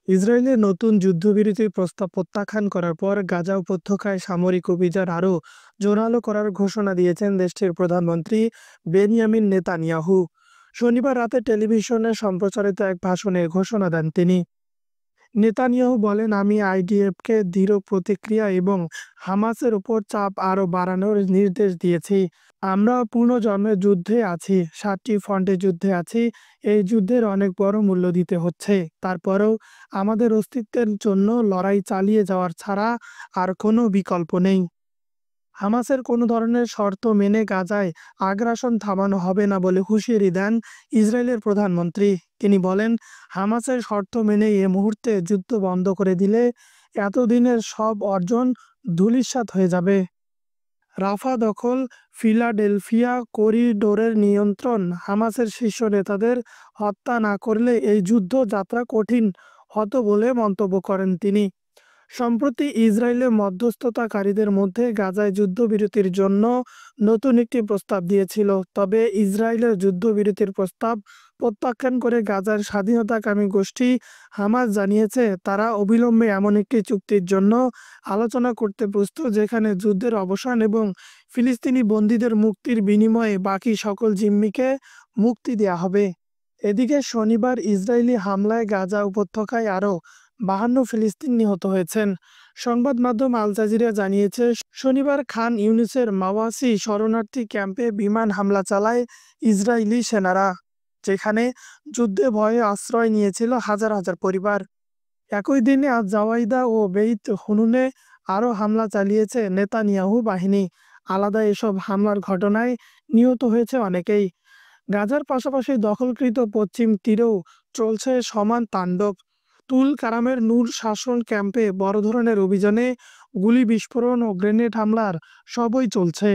ইসরায়েলের নতুন যুদ্ধবিরতির প্রস্তাব প্রত্যাখ্যান করার পর গাজা উপত্যকায় সামরিক অভিযান আরও জোরালো করার ঘোষণা দিয়েছেন দেশটির প্রধানমন্ত্রী বেনিয়ামিন নেতানিয়াহু। শনিবার রাতে টেলিভিশনে সম্প্রচারিত এক ভাষণে ঘোষণা দেন তিনি। নেতানিয়াহু বলেন, আমি আইডিএফকে দৃঢ় প্রতিক্রিয়া এবং হামাসের উপর চাপ আরও বাড়ানোর নির্দেশ দিয়েছি। আমরা পুনর্জন্মের যুদ্ধে আছি, 7টি ফ্রন্টে যুদ্ধে আছি। এই যুদ্ধের অনেক বড় মূল্য দিতে হচ্ছে। তারপরেও আমাদের অস্তিত্বের জন্য লড়াই চালিয়ে যাওয়ার ছাড়া আর কোনো বিকল্প নেই। হামাসের কোনো ধরনের শর্ত মেনে গাজায় আগ্রাসন থামানো হবে না বলে হুঁশিয়ারি দেন ইসরায়েলের প্রধানমন্ত্রী। তিনি বলেন, হামাসের শর্ত মেনে এ মুহূর্তে যুদ্ধ বন্ধ করে দিলে এতদিনের সব অর্জন ধূলিসাৎ হয়ে যাবে। রাফা দখল, ফিলাডেলফিয়া করিডোরের নিয়ন্ত্রণ, হামাসের শীর্ষ নেতাদের হত্যা না করলে এই যুদ্ধ যাত্রা কঠিন হতো বলে মন্তব্য করেন তিনি। সম্প্রতি ইসরায়েলে মধ্যস্থতাকারীদের মধ্যে গাজায় যুদ্ধবিরতির জন্য নতুন একটি প্রস্তাব দিয়েছিল, তবে ইসরায়েলের যুদ্ধবিরতির প্রস্তাব প্রত্যাখ্যান করে গাজার স্বাধীনতাকামী গোষ্ঠী হামাস জানিয়েছে তারা অবিলম্বে এমন একটি চুক্তির জন্য আলোচনা করতে প্রস্তুত যেখানে যুদ্ধের অবসান এবং ফিলিস্তিনি বন্দীদের মুক্তির বিনিময়ে বাকি সকল জিম্মিকে মুক্তি দেওয়া হবে। এদিকে শনিবার ইসরায়েলি হামলায় গাজা উপত্যকায় আরও 52 ফিলিস্তিনি নিহত হয়েছেন। সংবাদ মাধ্যম আল জাজিরা জানিয়েছে, শনিবার খান ইউনিসের মাওয়াসি শরণার্থী ক্যাম্পে বিমান হামলা চালায় ইসরায়েলি সেনারা, যেখানে যুদ্ধে ভয়ে আশ্রয় নিয়েছিল হাজার হাজার পরিবার। একই দিনে আজ জাওয়াইদা ও বেইত হুনুনে আরও হামলা চালিয়েছে নেতানিয়াহু বাহিনী। আলাদা এসব হামলার ঘটনায় নিহত হয়েছে অনেকেই। গাজার পাশাপাশি দখলকৃত পশ্চিম তীরেও চলছে সমান তাণ্ডব। তুল কারামের নূর শাসন ক্যাম্পে বড় ধরনের অভিযানে গুলি বিস্ফোরণ ও গ্রেনেড হামলার সবই চলছে।